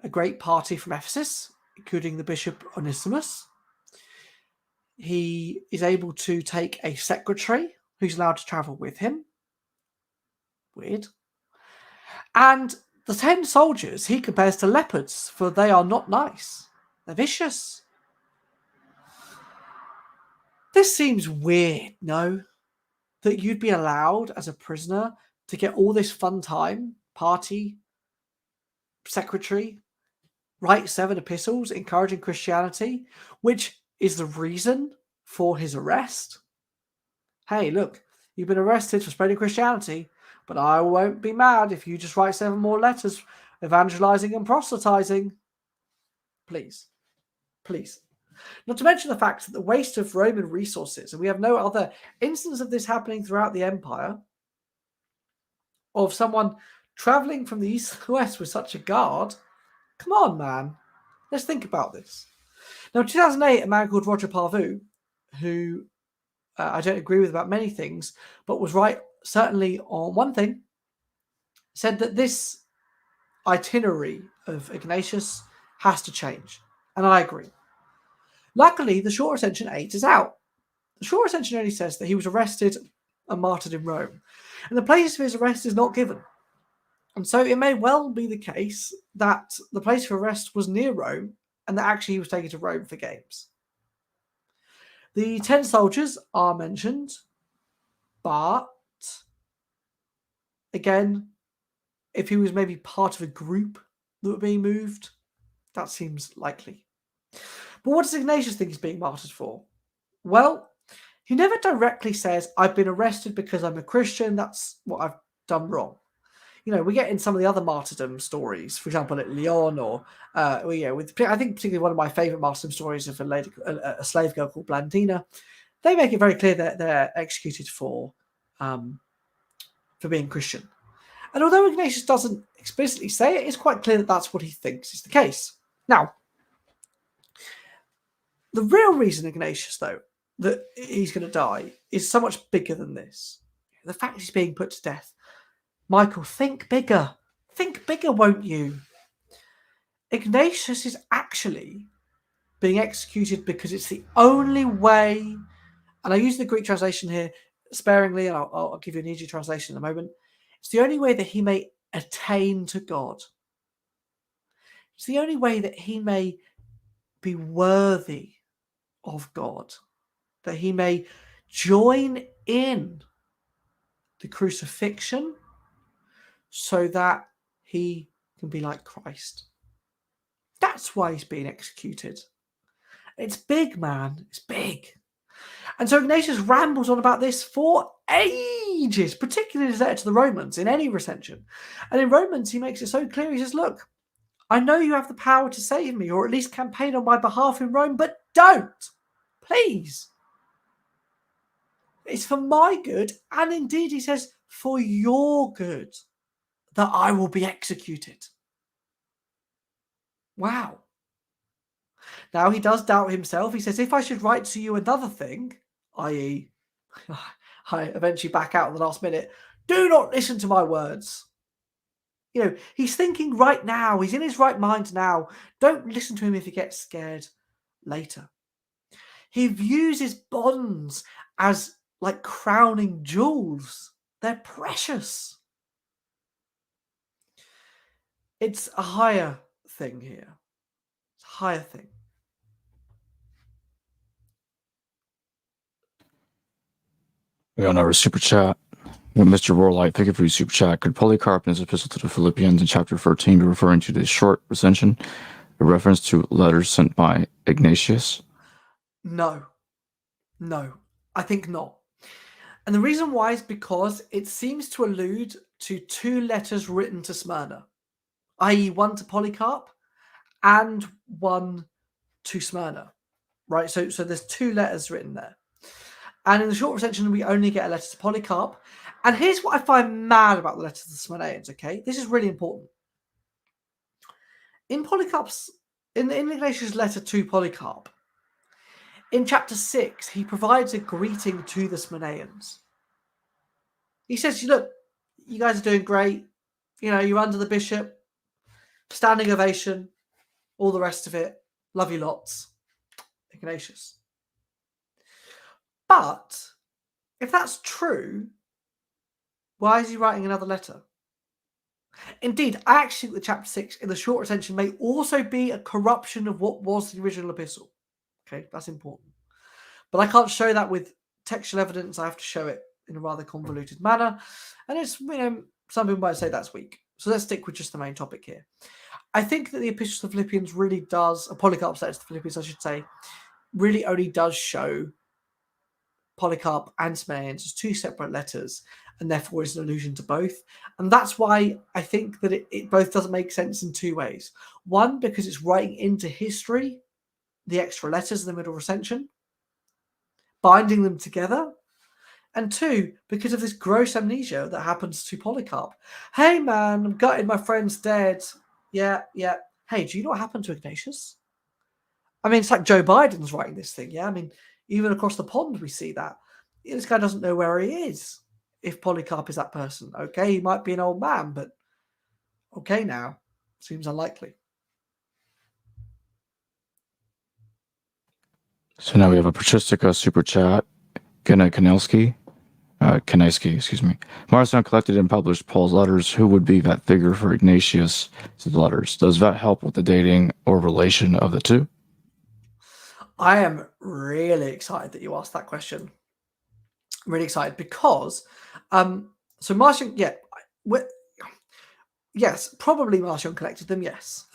a great party from Ephesus, including the Bishop Onesimus. He is able to take a secretary who's allowed to travel with him. Weird. And the 10 soldiers he compares to leopards, for they are not nice. They're vicious. This seems weird, no? That you'd be allowed as a prisoner to get all this fun time, party, secretary, write 7 epistles encouraging Christianity, which is the reason for his arrest. Hey, look, you've been arrested for spreading Christianity, but I won't be mad if you just write 7 more letters evangelizing and proselytizing. Please. Please. Not to mention the fact that the waste of Roman resources, and we have no other instance of this happening throughout the empire, of someone traveling from the east to the west with such a guard. Come on, man. Let's think about this. Now, in 2008, a man called Roger Parvu, who I don't agree with about many things, but was right certainly on one thing, said that this itinerary of Ignatius has to change. And I agree. Luckily, the Short Recension 8 is out. The Short Recension only says that he was arrested and martyred in Rome, and the place of his arrest is not given. And so it may well be the case that the place of arrest was near Rome, and that actually he was taken to Rome for games. The 10 soldiers are mentioned, but again, if he was maybe part of a group that were being moved, that seems likely. But what does Ignatius think he's being martyred for? Well, he never directly says, I've been arrested because I'm a Christian, that's what I've done wrong. You know, we get in some of the other martyrdom stories, for example, at Lyon, or I think particularly one of my favourite martyrdom stories of a slave girl called Blandina. They make it very clear that they're executed for being Christian. And although Ignatius doesn't explicitly say it, it's quite clear that that's what he thinks is the case. Now, the real reason Ignatius, though, that he's going to die is so much bigger than this. The fact he's being put to death. Michael, think bigger. Think bigger, won't you? Ignatius is actually being executed because it's the only way, and I use the Greek translation here sparingly, and I'll give you an easy translation in a moment. It's the only way that he may attain to God. It's the only way that he may be worthy of God, that he may join in the crucifixion so that he can be like Christ. That's why he's being executed. It's big, man. It's big. And so Ignatius rambles on about this for ages, particularly in his letter to the Romans, in any recension. And in Romans, he makes it so clear. He says, look, I know you have the power to save me, or at least campaign on my behalf in Rome, but don't. Please. It's for my good, and indeed, he says, for your good, that I will be executed. Wow. Now, he does doubt himself. He says, if I should write to you another thing, i.e., I eventually back out at the last minute, do not listen to my words. You know, he's thinking right now. He's in his right mind now. Don't listen to him if he gets scared later. He views his bonds as like crowning jewels. They're precious. It's a higher thing here. It's a higher thing. We got another super chat. Mr. Warlight, thank you for your super chat. Could Polycarp in his epistle to the Philippians in chapter 13 be referring to this short recension, a reference to letters sent by Ignatius? No, I think not. And the reason why is because it seems to allude to 2 letters written to Smyrna, i.e. one to Polycarp and one to Smyrna, right? So there's 2 letters written there. And in the short recension, we only get a letter to Polycarp. And here's what I find mad about the letter to the Smyrnaeans, okay? This is really important. In Ignatius' letter to Polycarp, in chapter 6, he provides a greeting to the Smyrnaeans. He says, look, you guys are doing great. You know, you're under the bishop. standing ovation, all the rest of it. Love you lots, Ignatius. But if that's true, why is he writing another letter? Indeed, I actually think that chapter 6 in the short recension may also be a corruption of what was the original epistle. Okay, that's important. But I can't show that with textual evidence. I have to show it in a rather convoluted manner. And it's, some people might say that's weak. So let's stick with just the main topic here. I think that the Epistle to the Philippians really does, Polycarp's letter to the Philippians, I should say, really only does show Polycarp and Smyrnaeans as two separate letters, and therefore is an allusion to both. And that's why I think that it both doesn't make sense in two ways. One, because it's writing into history the extra letters in the middle recension, binding them together. And two, because of this gross amnesia that happens to Polycarp. Hey man, I'm gutted my friend's dead. Yeah. Hey, do you know what happened to Ignatius? I mean, it's like Joe Biden's writing this thing, yeah? I mean, even across the pond we see that. This guy doesn't know where he is, if Polycarp is that person. Okay, he might be an old man, but okay now. Seems unlikely. So now we have a Patristica super chat. Kanelski, excuse me. Marcion collected and published Paul's letters. Who would be that figure for Ignatius' letters? Does that help with the dating or relation of the two? I am really excited that you asked that question. I'm really excited because, so Marcion, yes, probably Marcion collected them. Yes,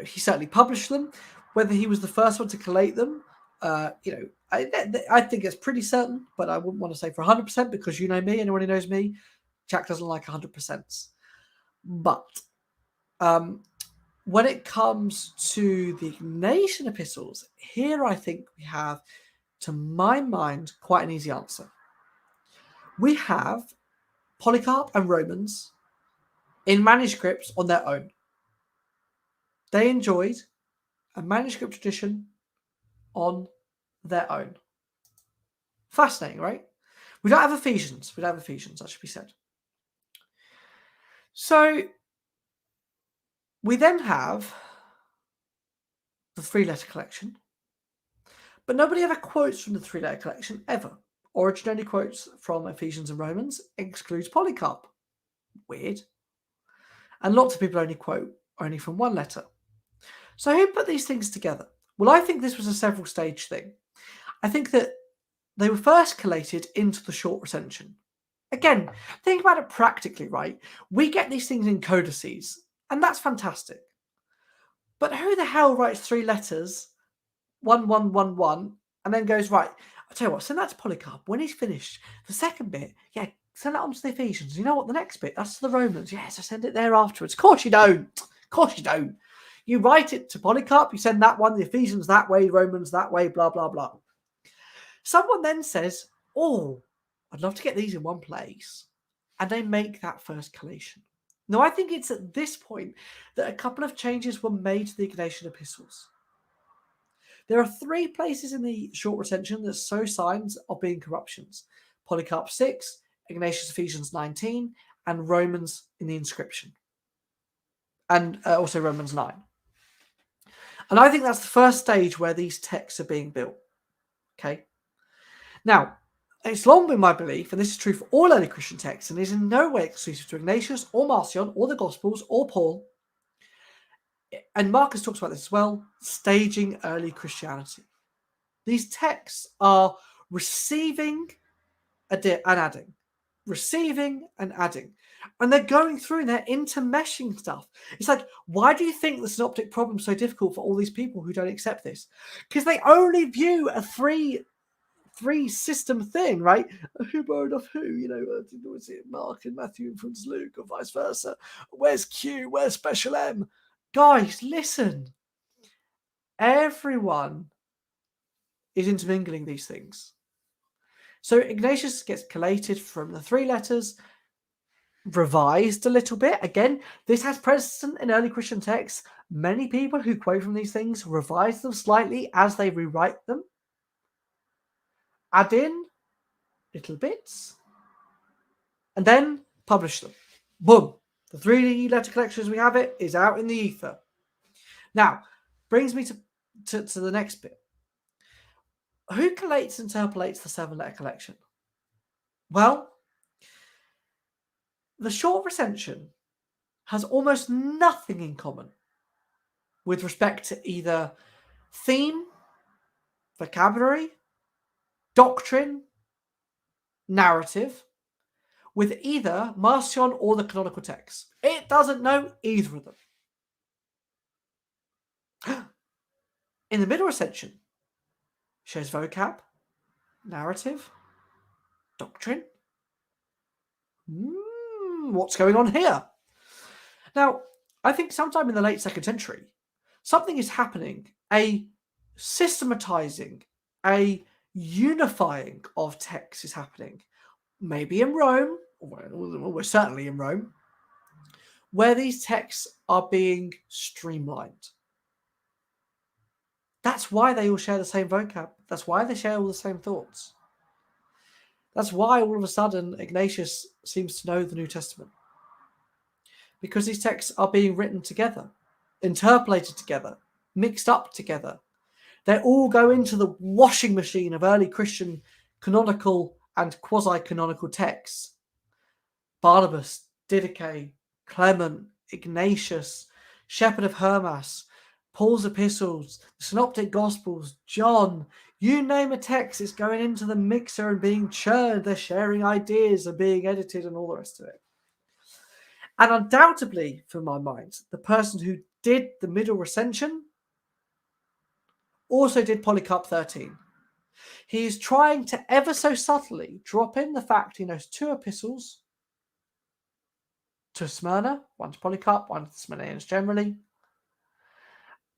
he certainly published them. Whether he was the first one to collate them, I think it's pretty certain, but I wouldn't want to say for 100% because you know me, anyone who knows me, Jack doesn't like 100%. But when it comes to the Ignatian epistles, here I think we have, to my mind, quite an easy answer. We have Polycarp and Romans in manuscripts on their own. They enjoyed a manuscript tradition on their own. Fascinating, right? We don't have Ephesians. That should be said. So we then have the three-letter collection, but nobody ever quotes from the three-letter collection, ever. Origin only quotes from Ephesians and Romans, excludes Polycarp. Weird. And lots of people only quote only from one letter. So who put these things together? Well, I think this was a several-stage thing. I think that they were first collated into the short recension. Again, think about it practically, right? We get these things in codices, and that's fantastic. But who the hell writes three letters, 1111, and then goes, right, I'll tell you what, send that to Polycarp. When he's finished, the second bit, send that on to the Ephesians. You know what, the next bit, that's to the Romans. Yes, I send it there afterwards. Of course you don't. You write it to Polycarp, you send that one, the Ephesians that way, Romans that way, blah, blah, blah. Someone then says, oh, I'd love to get these in one place. And they make that first collation. Now, I think it's at this point that a couple of changes were made to the Ignatian epistles. There are three places in the short recension that show signs of being corruptions. Polycarp 6, Ignatius Ephesians 19, and Romans in the inscription. And also Romans 9. And I think that's the first stage where these texts are being built. Okay. Now, it's long been my belief, and this is true for all early Christian texts, and is in no way exclusive to Ignatius or Marcion or the Gospels or Paul. And Marcus talks about this as well, staging early Christianity. These texts are receiving and adding. And they're going through and they're intermeshing stuff. It's like, why do you think the synoptic problem is so difficult for all these people who don't accept this? Because they only view a three system thing, right? Who borrowed off who? Was it Mark and Matthew influenced Luke or vice versa? Where's Q? Where's special M? Guys, listen. Everyone is intermingling these things. So Ignatius gets collated from the three letters, revised a little bit. Again, this has precedent in early Christian texts. Many people who quote from these things revise them slightly as they rewrite them. Add in little bits, and then publish them. Boom. The 3 letter collection as we have it is out in the ether. Now, brings me to the next bit. Who collates and interpolates the 7-letter collection? Well, the short recension has almost nothing in common with respect to either theme, vocabulary, doctrine, narrative, with either Marcion or the canonical text. It doesn't know either of them. In the middle recension, shows vocab, narrative, doctrine. What's going on here? Now, I think sometime in the late 2nd century, something is happening, a systematizing, a unifying of texts is happening. Maybe in Rome, or we're certainly in Rome, where these texts are being streamlined. That's why they all share the same vocab. That's why they share all the same thoughts. That's why all of a sudden Ignatius seems to know the New Testament. Because these texts are being written together, interpolated together, mixed up together. They all go into the washing machine of early Christian canonical and quasi-canonical texts. Barnabas, Didache, Clement, Ignatius, Shepherd of Hermas, Paul's epistles, the Synoptic Gospels, John, you name a text, it's going into the mixer and being churned. They're sharing ideas and being edited and all the rest of it. And undoubtedly, for my mind, the person who did the middle recension also did Polycarp 13. He is trying to ever so subtly drop in the fact he knows 2 epistles to Smyrna, one to Polycarp, one to the Smyrnaeans generally,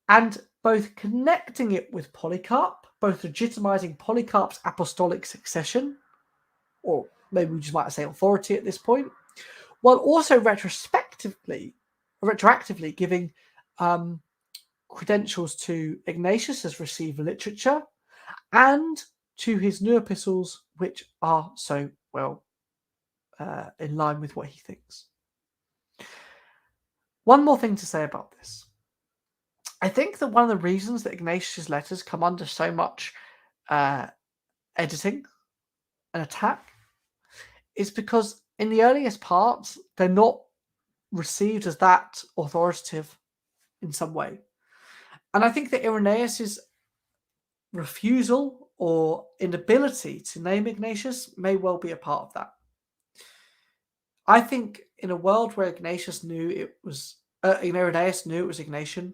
and both connecting it with Polycarp, both legitimizing Polycarp's apostolic succession, or maybe we just might say authority at this point, while also retroactively giving credentials to Ignatius as receiver literature and to his new epistles, which are so well in line with what he thinks. One more thing to say about this. I think that one of the reasons that Ignatius' letters come under so much editing and attack is because in the earliest parts, they're not received as that authoritative in some way. And I think that Irenaeus' refusal or inability to name Ignatius may well be a part of that. I think in a world where Ignatius knew it was Irenaeus knew it was Ignatian,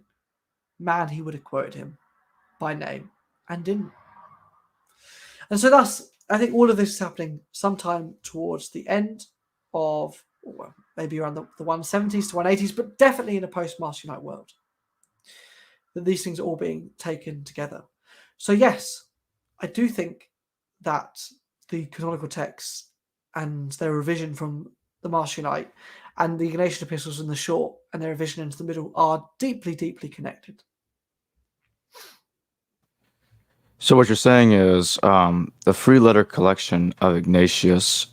man, he would have quoted him by name and didn't. And so thus, I think all of this is happening sometime towards the end of, well, maybe around the 170s to 180s, but definitely in a post-Marcionite world, that these things are all being taken together. So yes, I do think that the canonical texts and their revision from the Marcionite and the Ignatian epistles in the short and their revision into the middle are deeply, deeply connected. So what you're saying is the free letter collection of Ignatius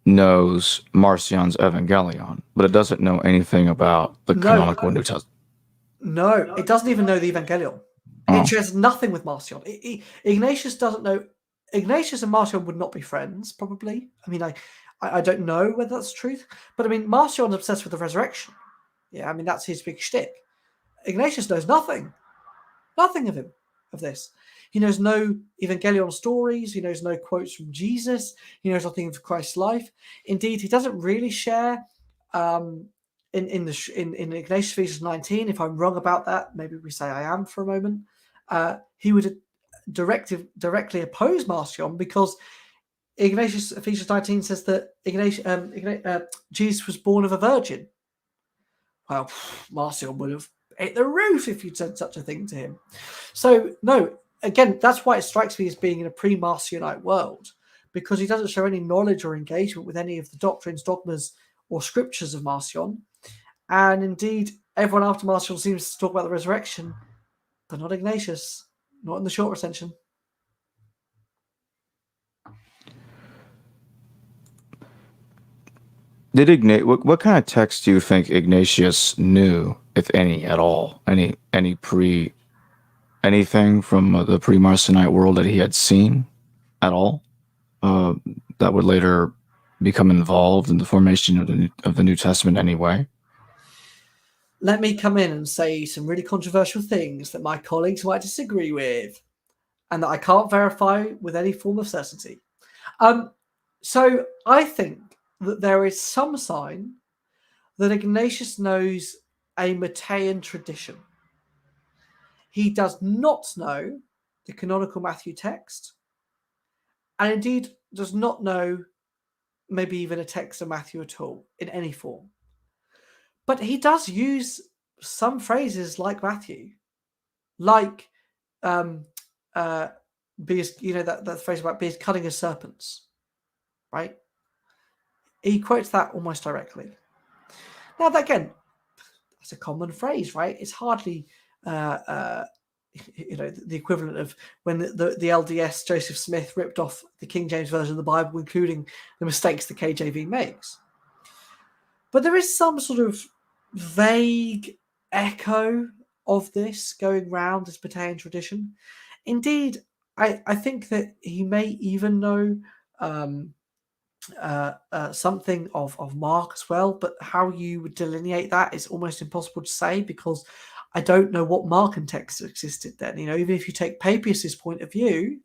knows Marcion's Evangelion, but it doesn't know anything about the canonical New Testament. No, it doesn't even know the Evangelion. It shares nothing with Marcion. Ignatius doesn't know. Ignatius and Marcion would not be friends, probably. I mean, I don't know whether that's the truth, but I mean, Marcion's obsessed with the resurrection. Yeah, I mean, that's his big shtick. Ignatius knows nothing of this. He knows no Evangelion stories. He knows no quotes from Jesus. He knows nothing of Christ's life. Indeed, he doesn't really share in Ignatius Thesis 19. If I'm wrong about that, maybe we say I am for a moment. He would directly oppose Marcion because Ignatius Thesis 19 says that Jesus was born of a virgin. Well, Marcion would have hit the roof if you'd said such a thing to him. So, no, again, that's why it strikes me as being in a pre-Marcionite world, because he doesn't show any knowledge or engagement with any of the doctrines, dogmas, or scriptures of Marcion. And indeed, everyone after Marcion seems to talk about the resurrection, but not Ignatius, not in the short recension. What kind of text do you think Ignatius knew, if any, at all? Anything from the pre-Marcionite world that he had seen at all, uh, that would later become involved in the formation of the New Testament anyway? Let me come in and say some really controversial things that my colleagues might disagree with and that I can't verify with any form of certainty. So I think that there is some sign that Ignatius knows a Matthean tradition. He does not know the canonical Matthew text, and indeed does not know maybe even a text of Matthew at all in any form. But he does use some phrases like Matthew, like be as, that phrase about be as cunning as serpents, right? He quotes that almost directly. Now, that, again, that's a common phrase, right? It's hardly the equivalent of when the LDS Joseph Smith ripped off the King James Version of the Bible, including the mistakes the KJV makes. But there is some sort of vague echo of this going round as Matthean tradition. Indeed, I think that he may even know something of Mark as well, but how you would delineate that is almost impossible to say, because I don't know what Markan text existed then. Even if you take Papias's point of view,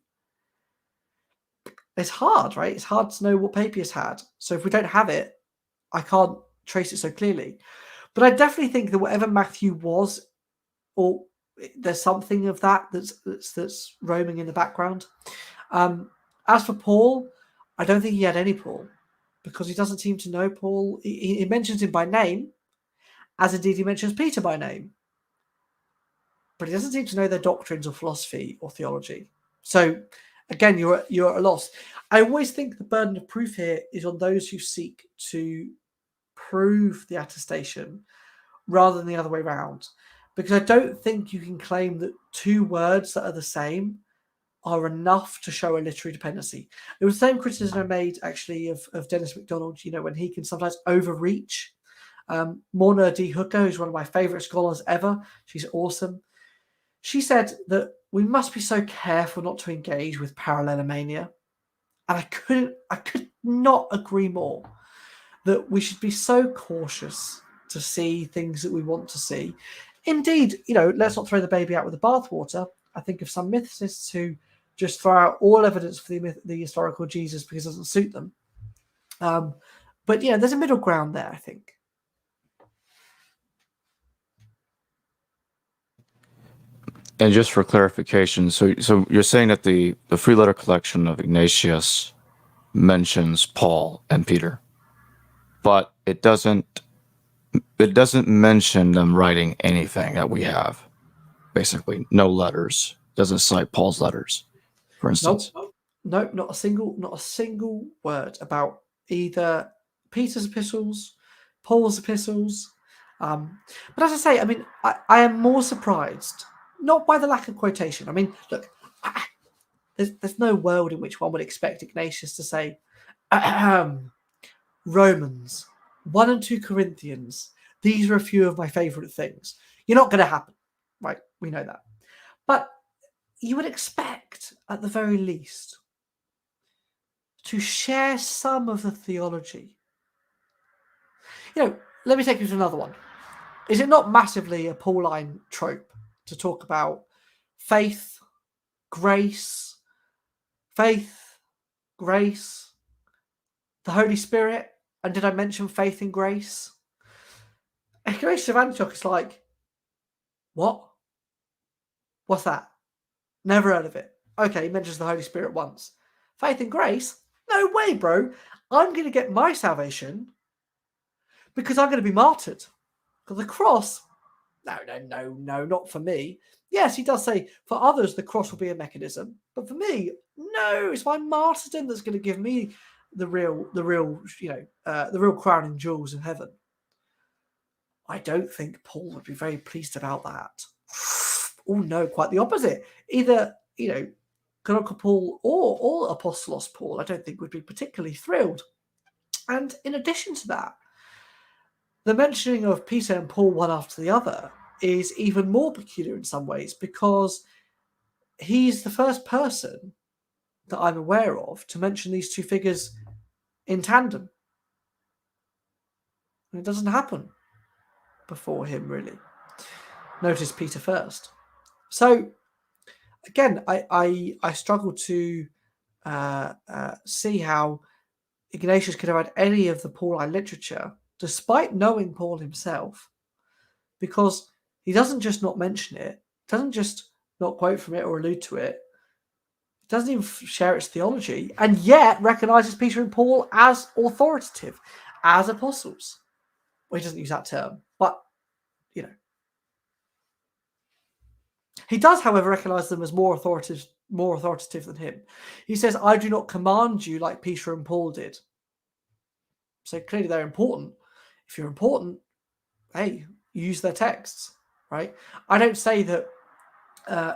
it's hard, right? It's hard to know what Papias had. So if we don't have it, I can't trace it so clearly. But I definitely think that whatever Matthew was, or there's something of that's roaming in the background. As for Paul, I don't think he had any Paul, because he doesn't seem to know Paul. He mentions him by name, as indeed he mentions Peter by name. But he doesn't seem to know their doctrines or philosophy or theology. So, again, you're at a loss. I always think the burden of proof here is on those who seek to prove the attestation rather than the other way around. Because I don't think you can claim that two words that are the same are enough to show a literary dependency. It was the same criticism I made, actually, of Dennis MacDonald, when he can sometimes overreach. Morna D. Hooker, who's one of my favorite scholars ever, she's awesome. She said that we must be so careful not to engage with parallelomania. And I could not agree more, that we should be so cautious to see things that we want to see. Indeed, let's not throw the baby out with the bathwater. I think of some mythicists who just throw out all evidence for the historical Jesus because it doesn't suit them. But there's a middle ground there, I think. And just for clarification, so you're saying that the free letter collection of Ignatius mentions Paul and Peter, but it doesn't mention them writing anything that we have. Basically, no letters. Doesn't cite Paul's letters, for instance. Nope, not a single word about either Peter's epistles, Paul's epistles. But as I say, I am more surprised, not by the lack of quotation. Look, there's no world in which one would expect Ignatius to say Romans, 1 and 2 Corinthians, these are a few of my favorite things. You're not going to happen, right? We know that. But you would expect, at the very least, to share some of the theology. Let me take you to another one. Is it not massively a Pauline trope to talk about faith, grace, the Holy Spirit? And did I mention faith and grace? Ignatius of Antioch is like, what? What's that? Never heard of it. Okay, he mentions the Holy Spirit once. Faith and grace? No way, bro. I'm going to get my salvation because I'm going to be martyred. Because the cross? No, not for me. Yes, he does say for others the cross will be a mechanism, but for me, no. It's my martyrdom that's going to give me the real crowning jewels of heaven. I don't think Paul would be very pleased about that. Oh no, quite the opposite. Either canonical Paul or Apostolos Paul, I don't think would be particularly thrilled. And in addition to that, the mentioning of Peter and Paul one after the other is even more peculiar in some ways, because he's the first person that I'm aware of to mention these two figures in tandem. And it doesn't happen before him, really. Notice Peter first. So again, I struggle to see how Ignatius could have had any of the Pauline literature, despite knowing Paul himself, because he doesn't just not mention it, doesn't just not quote from it or allude to it, doesn't even share its theology, and yet recognizes Peter and Paul as authoritative, as apostles. Well, he doesn't use that term, but, you know. He does, however, recognize them as more authoritative than him. He says, I do not command you like Peter and Paul did. So clearly they're important. If you're important, hey, use their texts, right? I don't say that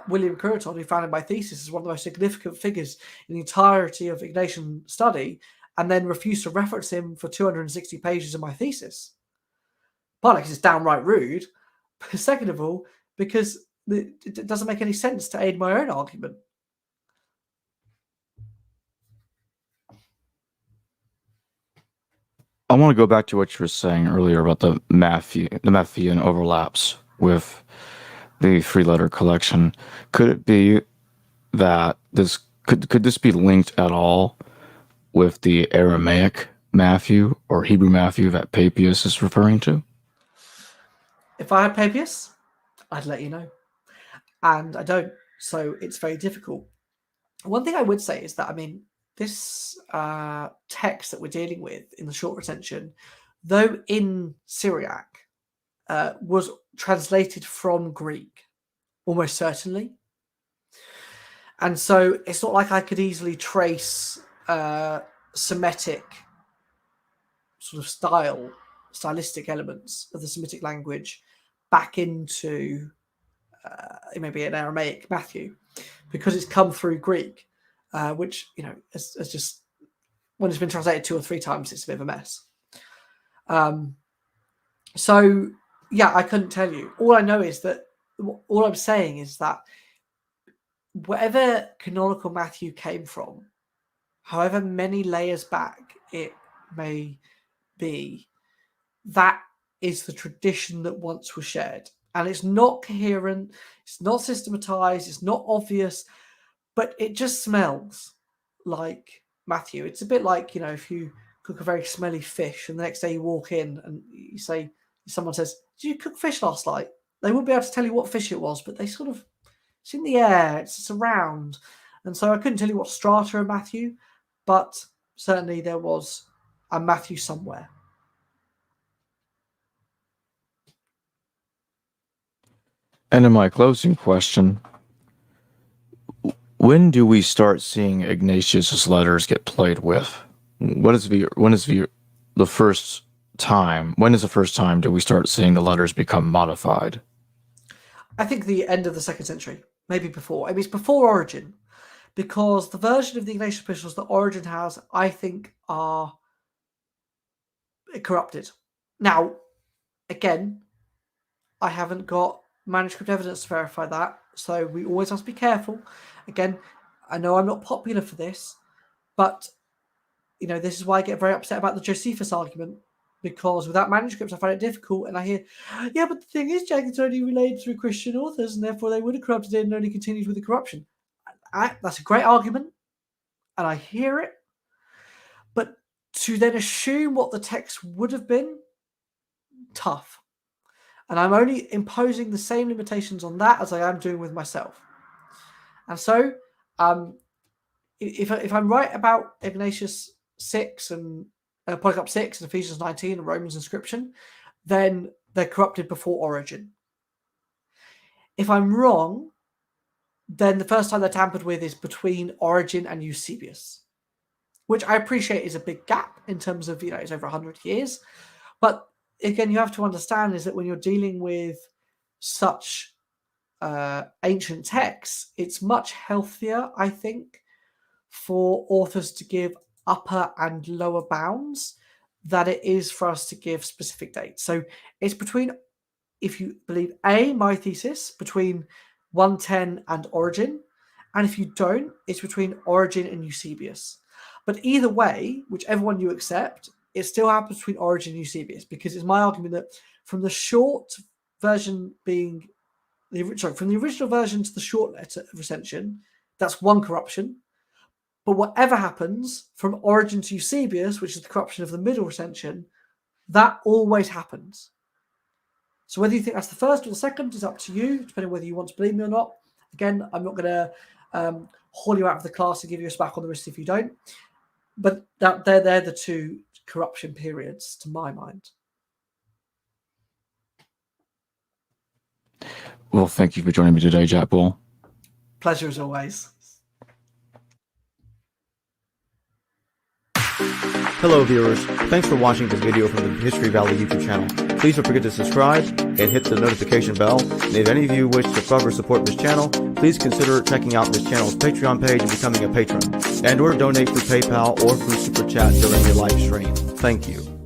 William Cureton, who founded my thesis, is one of the most significant figures in the entirety of Ignatian study, and then refuse to reference him for 260 pages of my thesis. Partly because it's downright rude, but second of all, because it doesn't make any sense to aid my own argument. I want to go back to what you were saying earlier about the Matthean overlaps with the three letter collection. Could it be that this could this be linked at all with the Aramaic Matthew or Hebrew Matthew that Papias is referring to? If I had Papias, I'd let you know. And I don't, so it's very difficult. One thing I would say is that, I mean, this text that we're dealing with in the short recension, though in Syriac, was translated from Greek, almost certainly. And so it's not like I could easily trace Semitic sort of stylistic elements of the Semitic language back into maybe an Aramaic Matthew, because it's come through Greek, which, you know, is just, when it's been translated 2 or 3 times, it's a bit of a mess. So, yeah, I couldn't tell you. All I know is that, all I'm saying is that whatever canonical Matthew came from, however many layers back it may be, that is the tradition that once was shared. And it's not coherent, it's not systematized, it's not obvious, but it just smells like Matthew. It's a bit like, you know, if you cook a very smelly fish and the next day you walk in and you say, someone says, did you cook fish last night? They wouldn't be able to tell you what fish it was, but they sort of, it's in the air, it's around. And so I couldn't tell you what strata of Matthew, but certainly there was a Matthew somewhere. And in my closing question, when do we start seeing Ignatius's letters get played with? When is the first time do we start seeing the letters become modified? I think the end of the 2nd century, maybe before. I mean, it's before Origen, because the version of the Ignatian epistles that Origen has, I think, are corrupted. Now, again, I haven't got manuscript evidence to verify that, so we always have to be careful. Again, I know I'm not popular for this, but, you know, this is why I get very upset about the Josephus argument, because without manuscripts I find it difficult, and I hear, yeah, but the thing is, Jack, it's only relayed through Christian authors, and therefore they would have corrupted it and only continued with the corruption. That's a great argument, and I hear it, but to then assume what the text would have been, tough. And I'm only imposing the same limitations on that as I am doing with myself. And so, if I'm right about Ignatius 6 and Polycarp 6 and Ephesians 19 and Romans inscription, then they're corrupted before Origen. If I'm wrong, then the first time they're tampered with is between Origen and Eusebius, which I appreciate is a big gap in terms of, you know, it's over 100 years. But again, you have to understand is that when you're dealing with such ancient texts, it's much healthier, I think, for authors to give upper and lower bounds than it is for us to give specific dates. So it's between, if you believe A, my thesis, between 110 and Origin, and if you don't, it's between Origin and Eusebius. But either way, whichever one you accept, it still happens between Origin and Eusebius, because it's my argument that from the short version being from the original version to the short letter of Recension, that's one corruption. But whatever happens from Origin to Eusebius, which is the corruption of the middle Recension, that always happens. So whether you think that's the first or the second is up to you, depending on whether you want to believe me or not. Again, I'm not going to haul you out of the class and give you a smack on the wrist if you don't. But they're the two corruption periods, to my mind. Well, thank you for joining me today, Jack Bull. Pleasure as always. Hello viewers, thanks for watching this video from the History Valley YouTube channel. Please don't forget to subscribe and hit the notification bell. And if any of you wish to further support this channel, please consider checking out this channel's Patreon page and becoming a patron, and or donate through PayPal or through Super Chat during your live stream. Thank you.